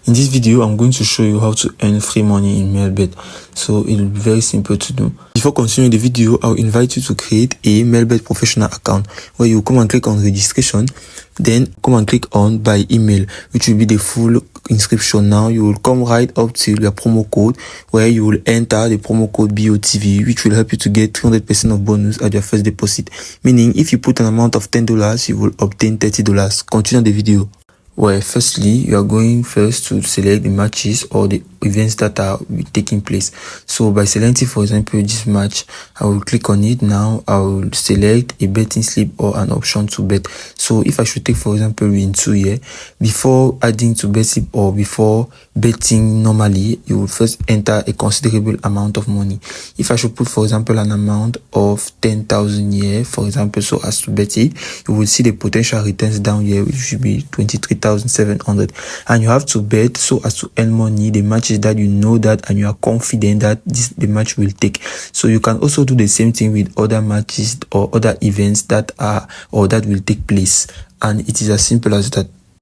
In this video, I'm going to show you how to earn free money in Melbet. So it will be very simple to do. Before continuing the video, I'll invite you to create a Melbet professional account where you come and click on registration, then come and click on by email, which will be the full inscription. Now you will come right up to your promo code where you will enter the promo code BOTV, which will help you to get 300% of bonus at your first deposit. Meaning if you put an amount of $10, you will obtain $30. Continue the video. Well, firstly, you are going first to select the matches or the events that are taking place. So by selecting, for example, this match, I will click on it. Now I will select a betting slip or an option to bet. So if I should take, for example, win 2 here, before adding to bet slip or before betting normally, you will first enter a considerable amount of money. If I should put, for example, an amount of 10,000 here, for example, so as to bet it, you will see the potential returns down here, which should be 23,700, and you have to bet so as to earn money the matches that you know that and you are confident that the match will take. So you can also do the same thing with other matches or other events that are or that will take place, and it is as simple as that.